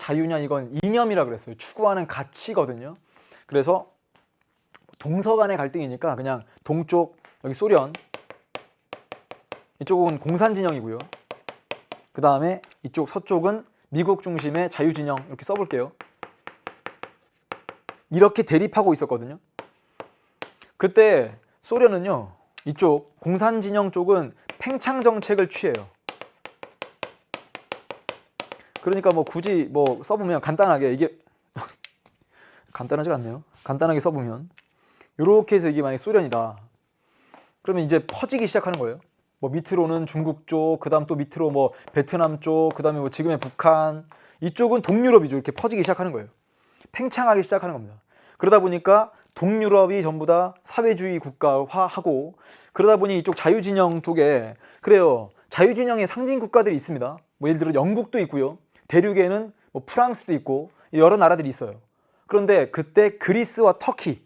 자유냐, 이건 이념이라 그랬어요. 추구하는 가치거든요. 그래서 동서 간의 갈등이니까 그냥 동쪽 여기 소련, 이쪽은 공산 진영이고요. 그 다음에 이쪽 서쪽은 미국 중심의 자유 진영, 이렇게 써볼게요. 이렇게 대립하고 있었거든요. 그때 소련은요, 이쪽 공산 진영 쪽은 팽창 정책을 취해요. 그러니까 뭐 굳이 뭐 써보면 간단하게 이게 간단하지가 않네요. 간단하게 써보면 이렇게 해서 이게 만약에 소련이다. 그러면 이제 퍼지기 시작하는 거예요. 뭐 밑으로는 중국 쪽, 그 다음 또 밑으로 뭐 베트남 쪽, 그 다음에 뭐 지금의 북한, 이쪽은 동유럽이죠. 이렇게 퍼지기 시작하는 거예요. 팽창하기 시작하는 겁니다. 그러다 보니까 동유럽이 전부 다 사회주의 국가화하고, 그러다 보니 이쪽 자유진영 쪽에, 그래요, 자유진영의 상징 국가들이 있습니다. 뭐 예를 들어 영국도 있고요, 대륙에는 뭐 프랑스도 있고 여러 나라들이 있어요. 그런데 그때 그리스와 터키,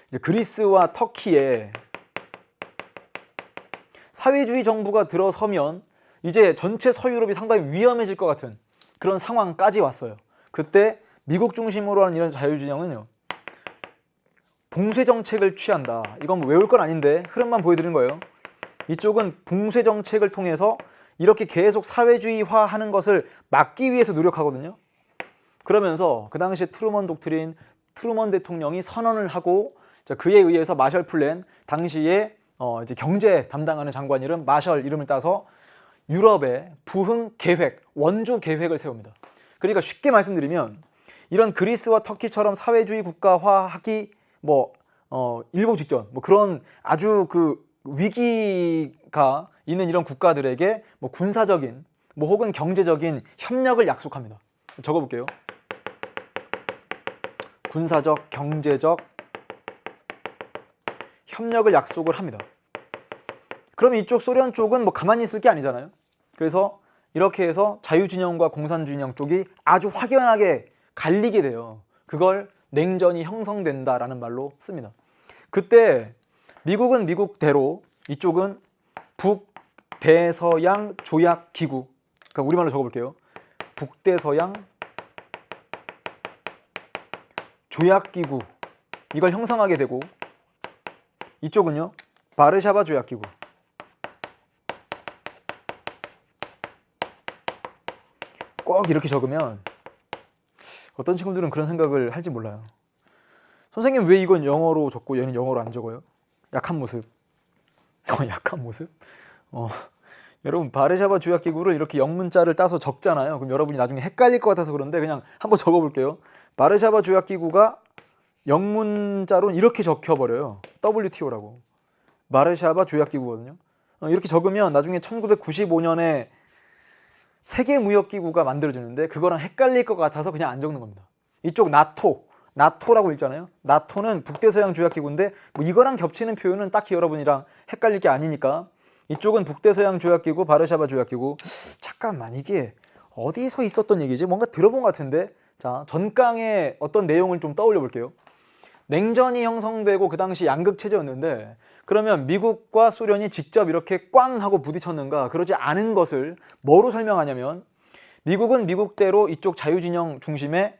이제 그리스와 터키에 사회주의 정부가 들어서면 이제 전체 서유럽이 상당히 위험해질 것 같은 그런 상황까지 왔어요. 그때 미국 중심으로 하는 이런 자유진영은요, 봉쇄 정책을 취한다. 이건 뭐 외울 건 아닌데 흐름만 보여드린 거예요. 이쪽은 봉쇄 정책을 통해서 이렇게 계속 사회주의화하는 것을 막기 위해서 노력하거든요. 그러면서 그 당시에 트루먼 독트린, 트루먼 대통령이 선언을 하고, 그에 의해서 마셜 플랜, 당시에 이제 경제 담당하는 장관 이름 마셜 이름을 따서 유럽의 부흥 계획, 원조 계획을 세웁니다. 그러니까 쉽게 말씀드리면 이런 그리스와 터키처럼 사회주의 국가화하기 일보 직전, 뭐 그런 아주 그 위기가 있는 이런 국가들에게 뭐 군사적인 뭐 혹은 경제적인 협력을 약속합니다. 적어볼게요. 군사적, 경제적 협력을 약속을 합니다. 그러면 이쪽 소련 쪽은 뭐 가만히 있을 게 아니잖아요. 그래서 이렇게 해서 자유진영과 공산진영 쪽이 아주 확연하게 갈리게 돼요. 그걸 냉전이 형성된다라는 말로 씁니다. 그때 미국은 미국대로, 이쪽은 북대서양 조약기구, 그러니까 우리말로 적어볼게요. 북대서양 조약기구, 이걸 형성하게 되고, 이쪽은요 바르샤바 조약기구. 꼭 이렇게 적으면 어떤 친구들은 그런 생각을 할지 몰라요. 선생님 왜 이건 영어로 적고 얘는 영어로 안 적어요? 약한 모습. 약한 모습? 여러분 바르샤바 조약기구를 이렇게 영문자를 따서 적잖아요. 그럼 여러분이 나중에 헷갈릴 것 같아서 그런데 그냥 한번 적어볼게요. 바르샤바 조약기구가 영문자로 이렇게 적혀버려요. WTO라고. 바르샤바 조약기구거든요. 이렇게 적으면 나중에 1995년에 세계무역기구가 만들어지는데 그거랑 헷갈릴 것 같아서 그냥 안 적는 겁니다. 이쪽 나토라고 읽잖아요. 나토는 북대서양 조약기구인데 뭐 이거랑 겹치는 표현은 딱히 여러분이랑 헷갈릴 게 아니니까 이쪽은 북대서양 조약기구, 바르샤바 조약기구. 잠깐만, 이게 어디서 있었던 얘기지? 뭔가 들어본 것 같은데. 자, 전강의 어떤 내용을 좀 떠올려 볼게요. 냉전이 형성되고 그 당시 양극 체제였는데, 그러면 미국과 소련이 직접 이렇게 꽝 하고 부딪혔는가? 그러지 않은 것을 뭐로 설명하냐면, 미국은 미국대로 이쪽 자유진영 중심의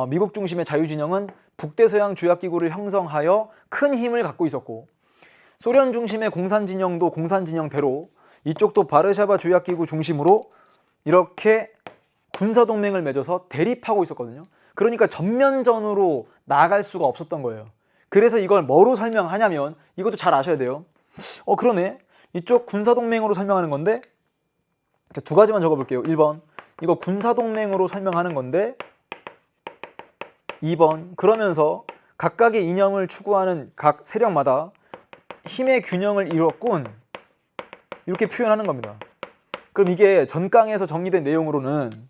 미국 중심의 자유진영은 북대서양 조약기구를 형성하여 큰 힘을 갖고 있었고, 소련 중심의 공산진영도 공산진영대로 이쪽도 바르샤바 조약기구 중심으로 이렇게 군사동맹을 맺어서 대립하고 있었거든요. 그러니까 전면전으로 나아갈 수가 없었던 거예요. 그래서 이걸 뭐로 설명하냐면, 이것도 잘 아셔야 돼요. 그러네. 이쪽 군사동맹으로 설명하는 건데, 두 가지만 적어볼게요. 1번 이거 군사동맹으로 설명하는 건데, 2번 그러면서 각각의 이념을 추구하는 각 세력마다 힘의 균형을 이뤘군, 이렇게 표현하는 겁니다. 그럼 이게 전강에서 정리된 내용으로는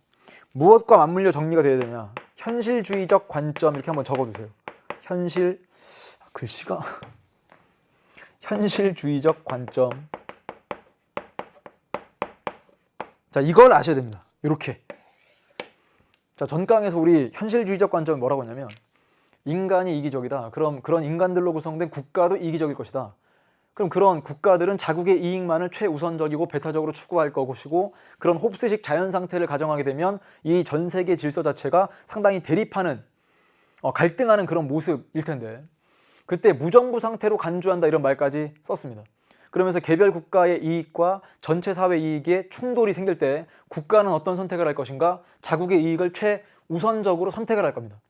무엇과 맞물려 정리가 돼야 되냐? 현실주의적 관점, 이렇게 한번 적어두세요. 글씨가 현실주의적 관점. 자, 이걸 아셔야 됩니다. 이렇게. 자, 전강에서 우리 현실주의적 관점이 뭐라고 했냐면, 인간이 이기적이다. 그럼 그런 인간들로 구성된 국가도 이기적일 것이다. 그럼 그런 국가들은 자국의 이익만을 최우선적이고 배타적으로 추구할 것이고, 그런 홉스식 자연 상태를 가정하게 되면 이 전 세계 질서 자체가 상당히 대립하는, 갈등하는 그런 모습일 텐데, 그때 무정부 상태로 간주한다 이런 말까지 썼습니다. 그러면서 개별 국가의 이익과 전체 사회 이익에 충돌이 생길 때 국가는 어떤 선택을 할 것인가? 자국의 이익을 최우선적으로 선택을 할 겁니다.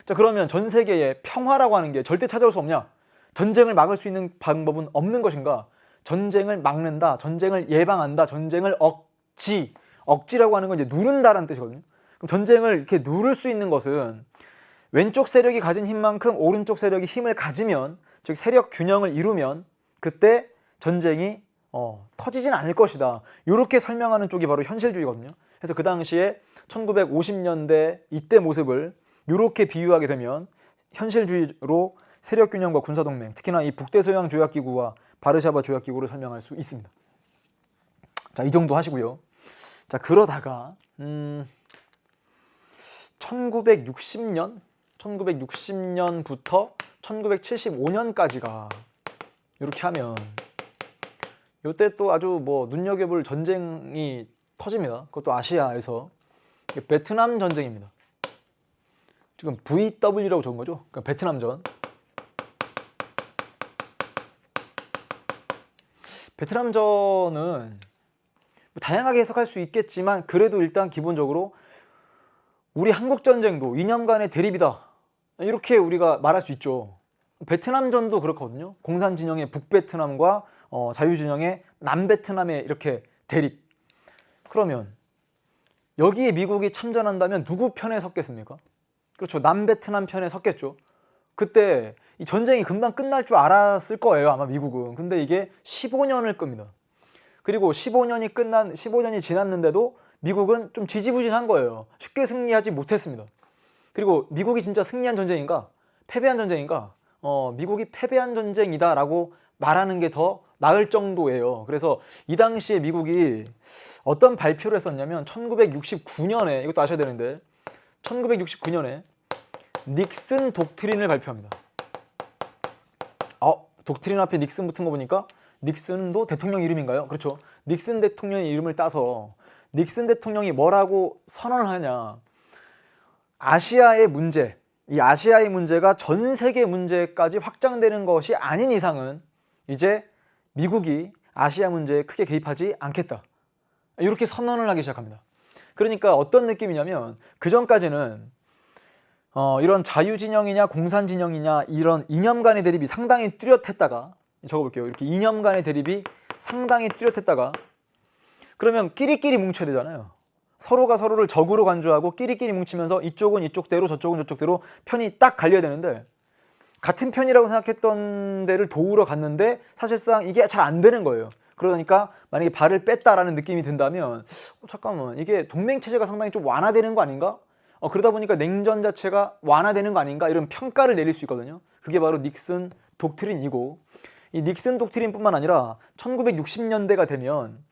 자, 그러면 전 세계에 평화라고 하는 게 절대 찾아올 수 없냐? 전쟁을 막을 수 있는 방법은 없는 것인가? 전쟁을 막는다, 전쟁을 예방한다, 전쟁을 억지라고 하는 건 이제 누른다라는 뜻이거든요. 그럼 전쟁을 이렇게 누를 수 있는 것은 왼쪽 세력이 가진 힘만큼 오른쪽 세력이 힘을 가지면, 즉 세력 균형을 이루면 그때 전쟁이 터지진 않을 것이다. 이렇게 설명하는 쪽이 바로 현실주의거든요. 그래서 그 당시에 1950년대 이때 모습을 이렇게 비유하게 되면 현실주의로 세력 균형과 군사동맹, 특히나 이 북대서양 조약기구와 바르샤바 조약기구를 설명할 수 있습니다. 자, 이 정도 하시고요. 자, 그러다가 1960년부터 1975년까지가 이렇게 하면 이때 또 아주 뭐 눈여겨볼 전쟁이 터집니다. 그것도 아시아에서 베트남 전쟁입니다. 지금 VW라고 적은 거죠. 그러니까 베트남전. 베트남전은 다양하게 해석할 수 있겠지만 그래도 일단 기본적으로 우리 한국전쟁도 이념간의 대립이다, 이렇게 우리가 말할 수 있죠. 베트남전도 그렇거든요. 공산진영의 북베트남과 자유진영의 남베트남의 이렇게 대립. 그러면 여기에 미국이 참전한다면 누구 편에 섰겠습니까? 그렇죠. 남베트남 편에 섰겠죠. 그때 이 전쟁이 금방 끝날 줄 알았을 거예요, 아마 미국은. 근데 이게 15년을 끕니다. 그리고 15년이 지났는데도 미국은 좀 지지부진한 거예요. 쉽게 승리하지 못했습니다. 그리고 미국이 진짜 승리한 전쟁인가? 패배한 전쟁인가? 미국이 패배한 전쟁이다 라고 말하는 게 더 나을 정도예요. 그래서 이 당시에 미국이 어떤 발표를 했었냐면 1969년에, 이것도 아셔야 되는데 1969년에 닉슨 독트린을 발표합니다. 독트린 앞에 닉슨 붙은 거 보니까 닉슨도 대통령 이름인가요? 그렇죠. 닉슨 대통령의 이름을 따서 닉슨 대통령이 뭐라고 선언을 하냐, 아시아의 문제, 이 아시아의 문제가 전 세계 문제까지 확장되는 것이 아닌 이상은 이제 미국이 아시아 문제에 크게 개입하지 않겠다, 이렇게 선언을 하기 시작합니다. 그러니까 어떤 느낌이냐면 그 전까지는 이런 자유진영이냐 공산진영이냐 이런 이념 간의 대립이 상당히 뚜렷했다가, 적어볼게요. 이렇게 이념 간의 대립이 상당히 뚜렷했다가, 그러면 끼리끼리 뭉쳐야 되잖아요. 서로가 서로를 적으로 간주하고 끼리끼리 뭉치면서 이쪽은 이쪽대로 저쪽은 저쪽대로 편이 딱 갈려야 되는데, 같은 편이라고 생각했던 데를 도우러 갔는데 사실상 이게 잘 안 되는 거예요. 그러니까 만약에 발을 뺐다라는 느낌이 든다면 잠깐만, 이게 동맹체제가 상당히 좀 완화되는 거 아닌가? 그러다 보니까 냉전 자체가 완화되는 거 아닌가? 이런 평가를 내릴 수 있거든요. 그게 바로 닉슨 독트린이고, 이 닉슨 독트린뿐만 아니라 1960년대가 되면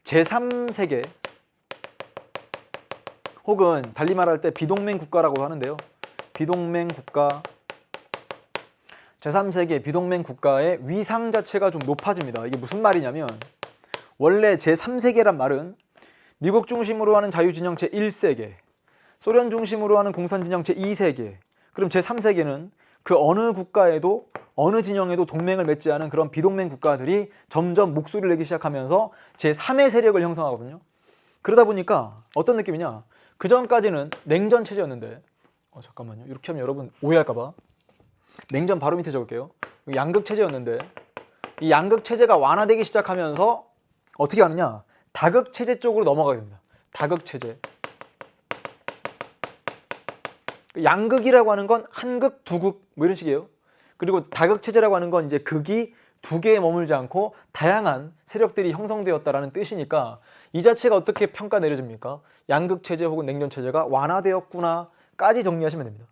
제3세계 혹은 달리 말할 때 비동맹 국가라고 하는데요. 비동맹 국가, 제3세계 비동맹 국가의 위상 자체가 좀 높아집니다. 이게 무슨 말이냐면, 원래 제3세계란 말은 미국 중심으로 하는 자유진영 제1세계, 소련 중심으로 하는 공산진영 제2세계, 그럼 제3세계는 그 어느 국가에도 어느 진영에도 동맹을 맺지 않은 그런 비동맹 국가들이 점점 목소리를 내기 시작하면서 제3의 세력을 형성하거든요. 그러다 보니까 어떤 느낌이냐, 그 전까지는 냉전 체제였는데, 잠깐만요, 이렇게 하면 여러분 오해할까봐 냉전 바로 밑에 적을게요. 양극 체제였는데 이 양극 체제가 완화되기 시작하면서 어떻게 하느냐, 다극 체제 쪽으로 넘어가게 됩니다. 다극 체제. 양극이라고 하는 건 한극, 두극 뭐 이런 식이에요. 그리고 다극 체제라고 하는 건 이제 극이 두 개에 머물지 않고 다양한 세력들이 형성되었다라는 뜻이니까 이 자체가 어떻게 평가 내려집니까? 양극 체제 혹은 냉전 체제가 완화되었구나까지 정리하시면 됩니다.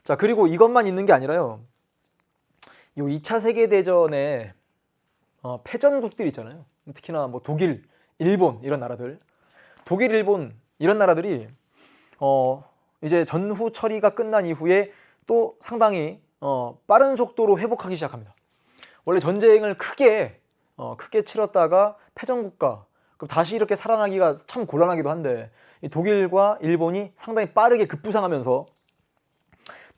자, 그리고 이것만 있는 게 아니라요. 이 2차 세계대전에 패전국들이 있잖아요. 특히나 뭐 독일, 일본 이런 나라들. 독일, 일본 이런 나라들이 이제 전후 처리가 끝난 이후에 또 상당히 빠른 속도로 회복하기 시작합니다. 원래 전쟁을 크게 치렀다가 패전국가, 그럼 다시 이렇게 살아나기가 참 곤란하기도 한데, 이 독일과 일본이 상당히 빠르게 급부상하면서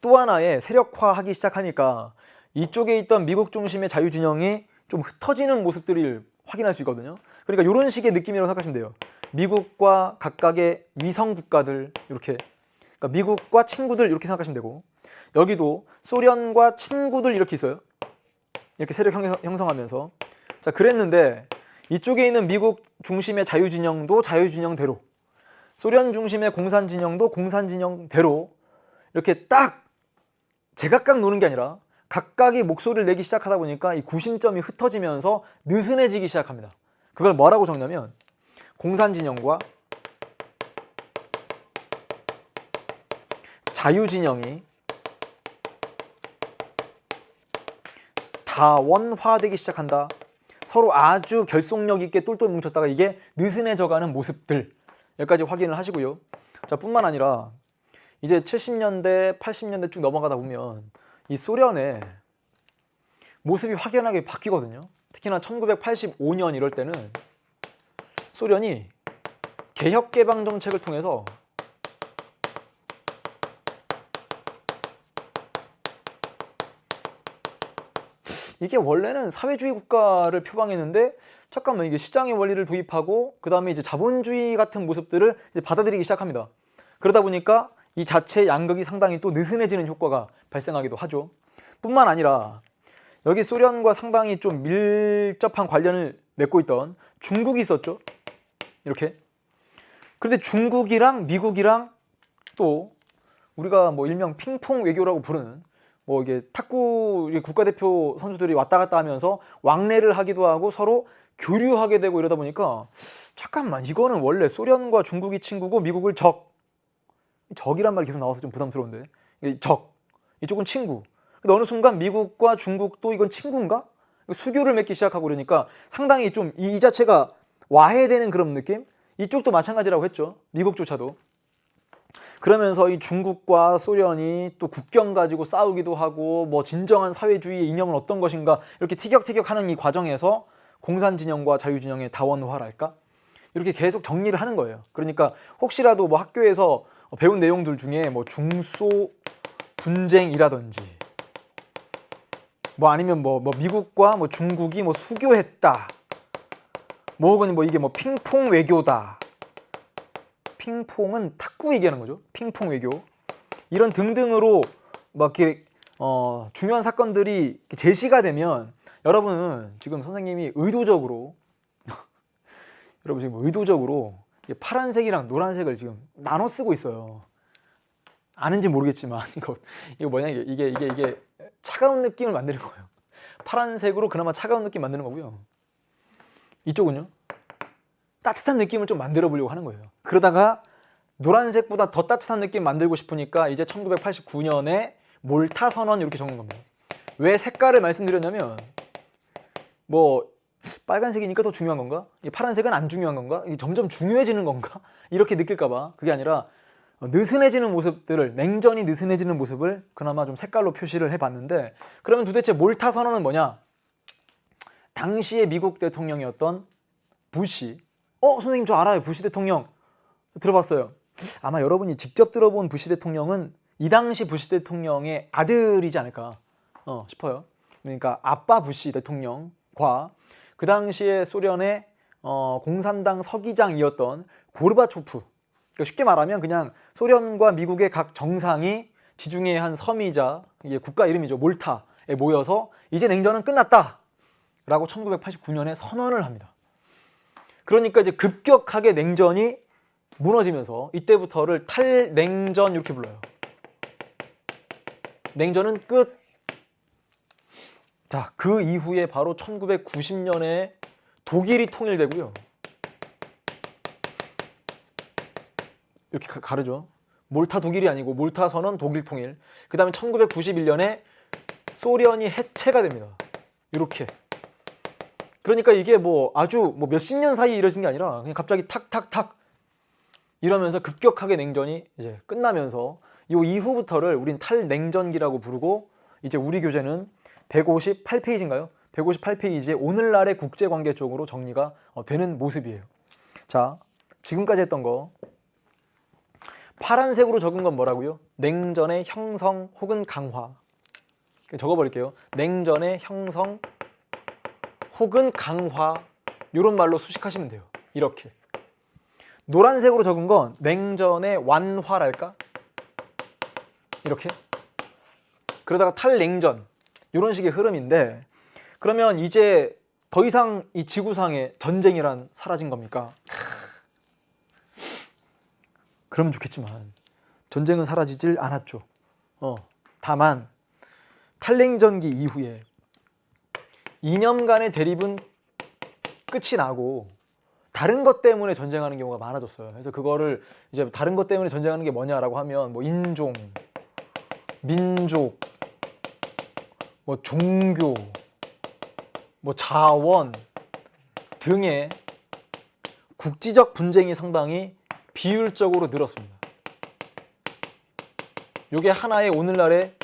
또 하나의 세력화하기 시작하니까 이쪽에 있던 미국 중심의 자유진영이 좀 흩어지는 모습들을 확인할 수 있거든요. 그러니까 이런 식의 느낌이라고 생각하시면 돼요. 미국과 각각의 위성 국가들, 이렇게, 그러니까 미국과 친구들 이렇게 생각하시면 되고, 여기도 소련과 친구들 이렇게 있어요. 이렇게 세력 형성하면서. 자, 그랬는데 이쪽에 있는 미국 중심의 자유진영도 자유진영대로, 소련 중심의 공산진영도 공산진영대로 이렇게 딱 제각각 노는 게 아니라 각각이 목소리를 내기 시작하다 보니까 이 구심점이 흩어지면서 느슨해지기 시작합니다. 그걸 뭐라고 적냐면, 공산진영과 자유진영이 다원화되기 시작한다. 서로 아주 결속력 있게 똘똘 뭉쳤다가 이게 느슨해져가는 모습들, 여기까지 확인을 하시고요. 자, 뿐만 아니라 이제 70년대, 80년대 쭉 넘어가다 보면 이 소련의 모습이 확연하게 바뀌거든요. 특히나 1985년 이럴 때는 소련이 개혁개방 정책을 통해서 이게 원래는 사회주의 국가를 표방했는데, 잠깐만, 이게 시장의 원리를 도입하고 그 다음에 이제 자본주의 같은 모습들을 이제 받아들이기 시작합니다. 그러다 보니까 이 자체 양극이 상당히 또 느슨해지는 효과가 발생하기도 하죠. 뿐만 아니라 여기 소련과 상당히 좀 밀접한 관련을 맺고 있던 중국이 있었죠. 이렇게. 그런데 중국이랑 미국이랑 또 우리가 뭐 일명 핑퐁 외교라고 부르는, 뭐 이게 탁구 국가대표 선수들이 왔다 갔다 하면서 왕래를 하기도 하고 서로 교류하게 되고 이러다 보니까, 잠깐만, 이거는 원래 소련과 중국이 친구고 미국을 적이란 말이 계속 나와서 좀 부담스러운데, 이쪽은 친구. 근데 어느 순간 미국과 중국도 이건 친구인가? 수교를 맺기 시작하고 그러니까 상당히 좀 이 자체가 와해되는 그런 느낌? 이쪽도 마찬가지라고 했죠. 미국조차도. 그러면서 이 중국과 소련이 또 국경 가지고 싸우기도 하고, 뭐 진정한 사회주의의 이념은 어떤 것인가, 이렇게 티격태격하는 이 과정에서 공산진영과 자유진영의 다원화랄까? 이렇게 계속 정리를 하는 거예요. 그러니까 혹시라도 뭐 학교에서 배운 내용들 중에 뭐 중소 분쟁이라든지, 뭐 아니면 뭐 미국과 뭐 중국이 뭐 수교했다, 뭐 혹은 뭐 이게 뭐 핑퐁 외교다, 핑퐁은 탁구 얘기하는 거죠. 핑퐁 외교. 이런 등등으로 막 이렇게 중요한 사건들이 제시가 되면, 여러분은 지금 선생님이 의도적으로 여러분 지금 의도적으로 파란색이랑 노란색을 지금 나눠 쓰고 있어요. 아는지 모르겠지만 이거 뭐냐, 이게 차가운 느낌을 만드는 거예요. 파란색으로 그나마 차가운 느낌 만드는 거고요. 이쪽은요, 따뜻한 느낌을 좀 만들어 보려고 하는 거예요. 그러다가 노란색보다 더 따뜻한 느낌 만들고 싶으니까 이제 1989년에 몰타 선언 이렇게 적는 겁니다. 왜 색깔을 말씀드렸냐면, 뭐 빨간색이니까 더 중요한 건가? 파란색은 안 중요한 건가? 이게 점점 중요해지는 건가? 이렇게 느낄까봐. 그게 아니라 느슨해지는 모습들을, 냉전이 느슨해지는 모습을 그나마 좀 색깔로 표시를 해봤는데, 그러면 도대체 몰타 선언은 뭐냐? 당시의 미국 대통령이었던 부시. 선생님 저 알아요. 부시 대통령 들어봤어요. 아마 여러분이 직접 들어본 부시 대통령은 이 당시 부시 대통령의 아들이지 않을까 싶어요. 그러니까 아빠 부시 대통령과 그 당시에 소련의 공산당 서기장이었던 고르바초프, 그러니까 쉽게 말하면 그냥 소련과 미국의 각 정상이 지중해 한 섬이자, 이게 국가 이름이죠, 몰타에 모여서 이제 냉전은 끝났다 라고 1989년에 선언을 합니다. 그러니까 이제 급격하게 냉전이 무너지면서 이때부터를 탈냉전 이렇게 불러요. 냉전은 끝. 자, 그 이후에 바로 1990년에 독일이 통일되고요. 이렇게 가르죠. 몰타 독일이 아니고 몰타 선언 독일 통일. 그 다음에 1991년에 소련이 해체가 됩니다. 이렇게. 그러니까 이게 뭐 아주 뭐 몇십 년 사이에 이뤄진 게 아니라 그냥 갑자기 탁탁탁 이러면서 급격하게 냉전이 이제 끝나면서 이 이후부터를 우린 탈냉전기라고 부르고, 이제 우리 교재는 158페이지인가요? 158페이지에 오늘날의 국제관계 쪽으로 정리가 되는 모습이에요. 자, 지금까지 했던 거 파란색으로 적은 건 뭐라고요? 냉전의 형성 혹은 강화. 적어버릴게요. 냉전의 형성 혹은 강화, 이런 말로 수식하시면 돼요. 이렇게. 노란색으로 적은 건 냉전의 완화랄까? 이렇게. 그러다가 탈냉전, 이런 식의 흐름인데, 그러면 이제 더 이상 이 지구상에 전쟁이란 사라진 겁니까? 그러면 좋겠지만 전쟁은 사라지질 않았죠. 다만 탈냉전기 이후에 이념간의 대립은 끝이 나고 다른 것 때문에 전쟁하는 경우가 많아졌어요. 그래서 그거를 이제 다른 것 때문에 전쟁하는 게 뭐냐라고 하면 뭐 인종, 민족, 뭐 종교, 뭐 자원 등의 국지적 분쟁이 상당히 비율적으로 늘었습니다. 이게 하나의 오늘날의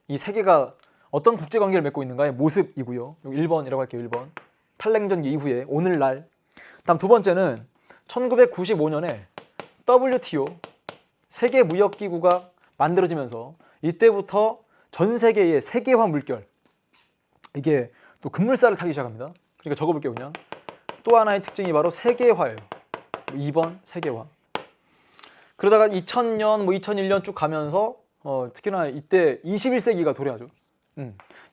이 세계가 어떤 국제관계를 맺고 있는가의 모습이고요. 1번이라고 할게요. 1번. 탈냉전기 이후에 오늘날. 다음 두 번째는 1995년에 WTO 세계무역기구가 만들어지면서 이때부터 전 세계의 세계화 물결, 이게 또 급물살을 타기 시작합니다. 그러니까 적어볼게요. 그냥 또 하나의 특징이 바로 세계화예요. 2번 세계화. 그러다가 2000년, 2001년 쭉 가면서 특히나 이때 21세기가 도래하죠.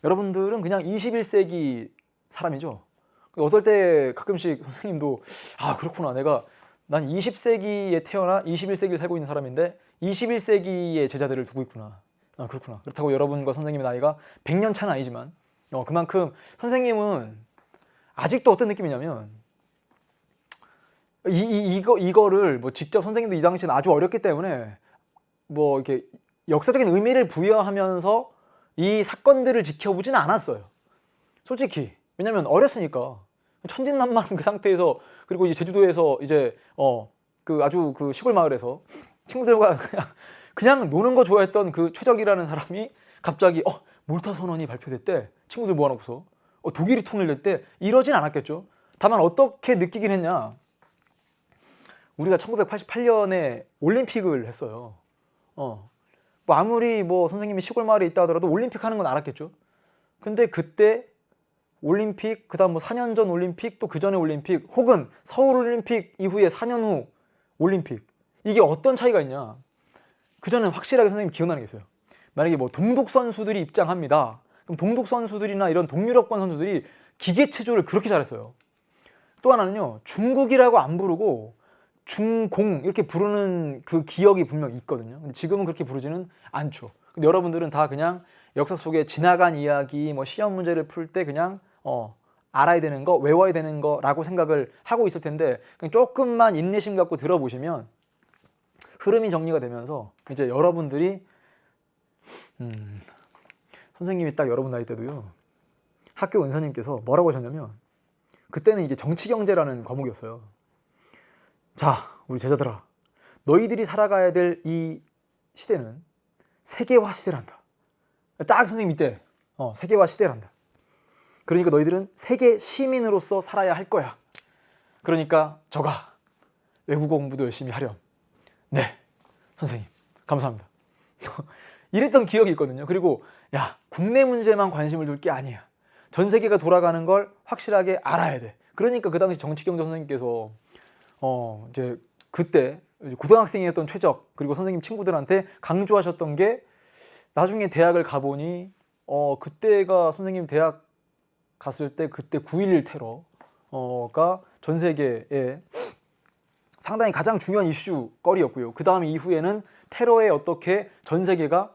여러분들은 그냥 21세기 사람이죠. 어떨 때 가끔씩 선생님도 그렇구나, 난 20세기에 태어나 21세기를 살고 있는 사람인데 21세기의 제자들을 두고 있구나. 그렇구나. 그렇다고 여러분과 선생님의 나이가 100년 차는 아니지만 그만큼 선생님은 아직도 어떤 느낌이냐면 이거를 뭐 직접 선생님도 이 당시에는 아주 어렸기 때문에 뭐 이렇게 역사적인 의미를 부여하면서 이 사건들을 지켜보지는 않았어요. 솔직히. 왜냐면 어렸으니까. 천진난만한 그 상태에서, 그리고 이제 제주도에서 이제 그 아주 그 시골 마을에서 친구들과 그냥 노는 거 좋아했던 그 최적이라는 사람이 갑자기 몰타 선언이 발표됐대. 친구들 모아놓고서 독일이 통일됐대. 이러진 않았겠죠. 다만 어떻게 느끼긴 했냐. 우리가 1988년에 올림픽을 했어요. 뭐 아무리 뭐 선생님이 시골 마을에 있다 하더라도 올림픽 하는 건 알았겠죠. 근데 그때 올림픽, 그 다음 뭐 4년 전 올림픽, 또 그 전에 올림픽, 혹은 서울 올림픽 이후에 4년 후 올림픽, 이게 어떤 차이가 있냐. 그 전에 확실하게 선생님 기억나는 게 있어요. 만약에 뭐 동독 선수들이 입장합니다. 그럼 동독 선수들이나 이런 동유럽권 선수들이 기계체조를 그렇게 잘했어요. 또 하나는요, 중국이라고 안 부르고 중공 이렇게 부르는 그 기억이 분명 있거든요. 근데 지금은 그렇게 부르지는 않죠. 근데 여러분들은 다 그냥 역사 속에 지나간 이야기, 뭐 시험 문제를 풀 때 그냥 알아야 되는 거, 외워야 되는 거라고 생각을 하고 있을 텐데, 그냥 조금만 인내심 갖고 들어보시면 흐름이 정리가 되면서 이제 여러분들이 선생님이 딱 여러분 나이 때도요, 학교 은사님께서 뭐라고 하셨냐면, 그때는 이게 정치경제라는 과목이었어요. 자, 우리 제자들아, 너희들이 살아가야 될 이 시대는 세계화 시대란다. 딱 선생님 이때 세계화 시대란다. 그러니까 너희들은 세계 시민으로서 살아야 할 거야. 그러니까 저가 외국어 공부도 열심히 하렴. 네, 선생님 감사합니다. 이랬던 기억이 있거든요. 그리고 야, 국내 문제만 관심을 둘 게 아니야. 전 세계가 돌아가는 걸 확실하게 알아야 돼. 그러니까 그 당시 정치경제 선생님께서 이제 그때 고등학생이었던 최적, 그리고 선생님 친구들한테 강조하셨던 게, 나중에 대학을 가보니 그때가 선생님 대학 갔을 때 그때 9.11 테러가 전 세계에 상당히 가장 중요한 이슈거리였고요. 그 다음 이후에는 테러에 어떻게 전 세계가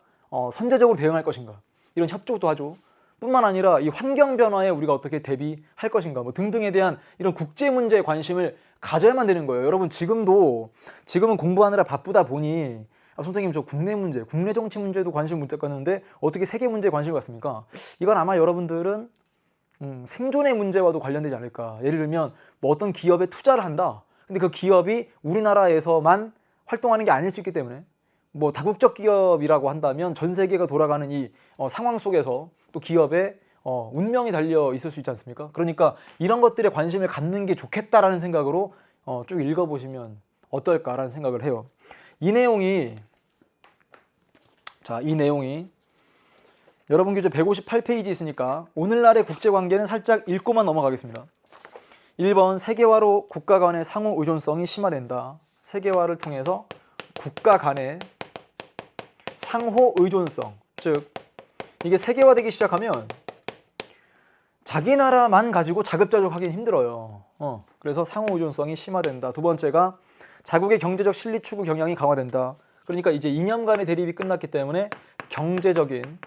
선제적으로 대응할 것인가, 이런 협조도 하죠. 뿐만 아니라 이 환경 변화에 우리가 어떻게 대비할 것인가, 뭐 등등에 대한 이런 국제 문제에 관심을 가져야만 되는 거예요. 여러분 지금은 공부하느라 바쁘다 보니 선생님 저 국내 문제, 국내 정치 문제도 관심을 못 갖는데 어떻게 세계 문제에 관심을 갖습니까? 이건 아마 여러분들은 생존의 문제와도 관련되지 않을까. 예를 들면 뭐 어떤 기업에 투자를 한다. 근데 그 기업이 우리나라에서만 활동하는 게 아닐 수 있기 때문에, 뭐 다국적 기업이라고 한다면 전 세계가 돌아가는 이 상황 속에서 또 기업의 운명이 달려 있을 수 있지 않습니까? 그러니까 이런 것들에 관심을 갖는 게 좋겠다라는 생각으로 쭉 읽어보시면 어떨까라는 생각을 해요. 이 내용이 여러분 교재 158페이지 있으니까 오늘날의 국제관계는 살짝 읽고만 넘어가겠습니다. 1번 세계화로 국가 간의 상호 의존성이 심화된다. 세계화를 통해서 국가 간의 상호 의존성, 즉 이게 세계화되기 시작하면 자기 나라만 가지고 자급자족하기는 힘들어요. 그래서 상호 의존성이 심화된다. 두 번째가 자국의 경제적 실리 추구 경향이 강화된다. 그러니까 이제 이념 간의 대립이 끝났기 때문에 경제적인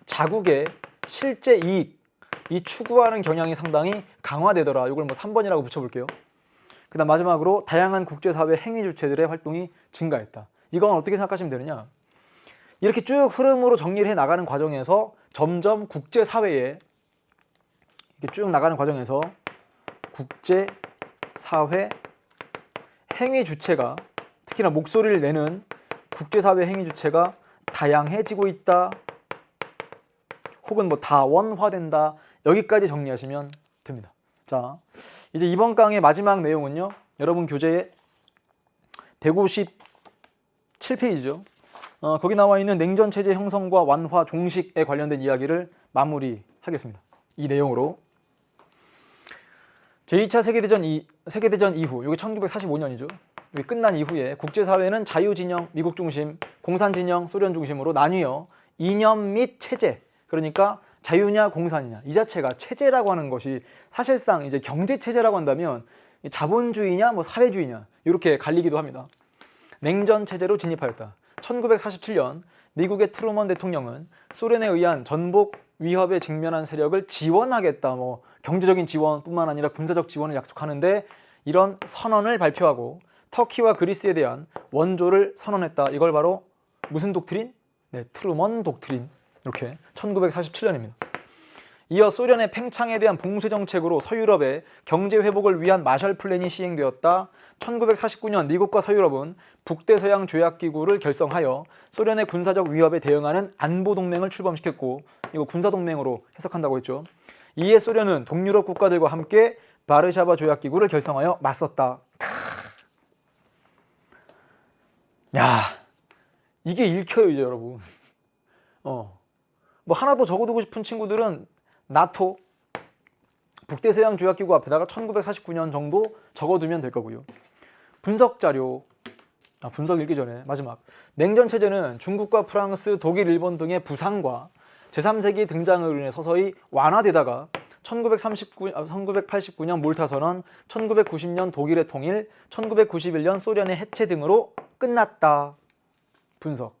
자국의 실제 이익, 이 추구하는 경향이 상당히 강화되더라. 이걸 뭐 3번이라고 붙여볼게요. 그 다음 마지막으로 다양한 국제사회 행위 주체들의 활동이 증가했다. 이건 어떻게 생각하시면 되느냐? 이렇게 쭉 흐름으로 정리를 해 나가는 과정에서 점점 국제사회에 이렇게 쭉 나가는 과정에서 국제사회 행위 주체가 특히나 목소리를 내는 국제사회 행위 주체가 다양해지고 있다. 혹은 뭐 다원화된다. 여기까지 정리하시면 됩니다. 자, 이제 이번 강의 마지막 내용은요. 여러분 교재에 157페이지죠. 거기 나와 있는 냉전 체제 형성과 완화 종식에 관련된 이야기를 마무리하겠습니다. 이 내용으로 제2차 세계대전 이후, 이게 1945년이죠. 여기 끝난 이후에 국제사회는 자유진영, 미국 중심, 공산진영, 소련 중심으로 나뉘어 이념 및 체제, 그러니까 자유냐 공산이냐 이 자체가 체제라고 하는 것이 사실상 이제 경제체제라고 한다면 자본주의냐 뭐 사회주의냐 이렇게 갈리기도 합니다. 냉전 체제로 진입하였다. 1947년 미국의 트루먼 대통령은 소련에 의한 전복 위협에 직면한 세력을 지원하겠다. 뭐 경제적인 지원뿐만 아니라 군사적 지원을 약속하는데 이런 선언을 발표하고 터키와 그리스에 대한 원조를 선언했다. 이걸 바로 무슨 독트린? 네, 트루먼 독트린. 이렇게 1947년입니다. 이어 소련의 팽창에 대한 봉쇄 정책으로 서유럽의 경제 회복을 위한 마셜 플랜이 시행되었다. 1949년 미국과 서유럽은 북대서양 조약기구를 결성하여 소련의 군사적 위협에 대응하는 안보동맹을 출범시켰고, 이거 군사동맹으로 해석한다고 했죠. 이에 소련은 동유럽 국가들과 함께 바르샤바 조약기구를 결성하여 맞섰다. 야, 이게 읽혀요 이제 여러분. 뭐 하나 더 적어두고 싶은 친구들은 나토, 북대서양 조약기구 앞에다가 1949년 정도 적어두면 될 거고요. 분석 자료, 분석 읽기 전에 마지막. 냉전 체제는 중국과 프랑스, 독일, 일본 등의 부상과 제3세기 등장으로 인해 서서히 완화되다가 1989년 몰타 선언, 1990년 독일의 통일, 1991년 소련의 해체 등으로 끝났다. 분석.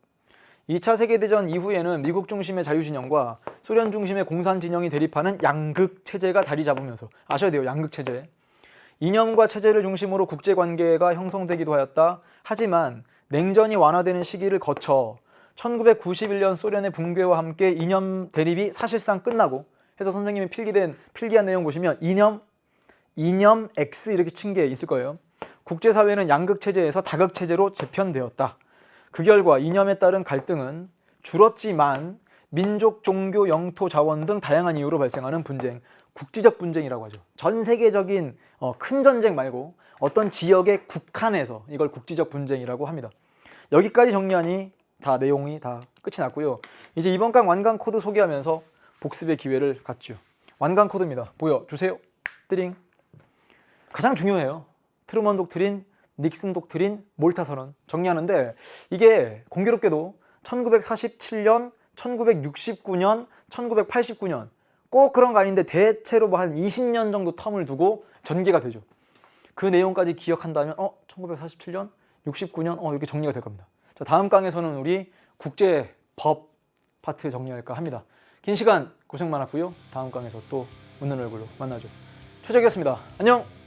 2차 세계대전 이후에는 미국 중심의 자유진영과 소련 중심의 공산진영이 대립하는 양극체제가 자리 잡으면서, 아셔야 돼요, 양극체제. 이념과 체제를 중심으로 국제관계가 형성되기도 하였다. 하지만 냉전이 완화되는 시기를 거쳐 1991년 소련의 붕괴와 함께 이념 대립이 사실상 끝나고 해서 선생님이 필기한 내용 보시면 이념 X 이렇게 친 게 있을 거예요. 국제사회는 양극체제에서 다극체제로 재편되었다. 그 결과 이념에 따른 갈등은 줄었지만 민족, 종교, 영토, 자원 등 다양한 이유로 발생하는 분쟁, 국지적 분쟁이라고 하죠. 전 세계적인 큰 전쟁 말고 어떤 지역에 국한해서 이걸 국지적 분쟁이라고 합니다. 여기까지 정리하니 다 내용이 다 끝이 났고요. 이제 이번 강 완강 코드 소개하면서 복습의 기회를 갖죠. 완강 코드입니다. 보여주세요. 띠링. 가장 중요해요. 트루먼 독트린, 닉슨 독트린, 몰타 선언 정리하는데 이게 공교롭게도 1947년, 1969년, 1989년 꼭 그런 거 아닌데 대체로 뭐 한 20년 정도 텀을 두고 전개가 되죠. 그 내용까지 기억한다면 1947년, 69년 이렇게 정리가 될 겁니다. 자, 다음 강에서는 우리 국제법 파트 정리할까 합니다. 긴 시간 고생 많았고요. 다음 강에서 또 웃는 얼굴로 만나죠. 최적이었습니다. 안녕!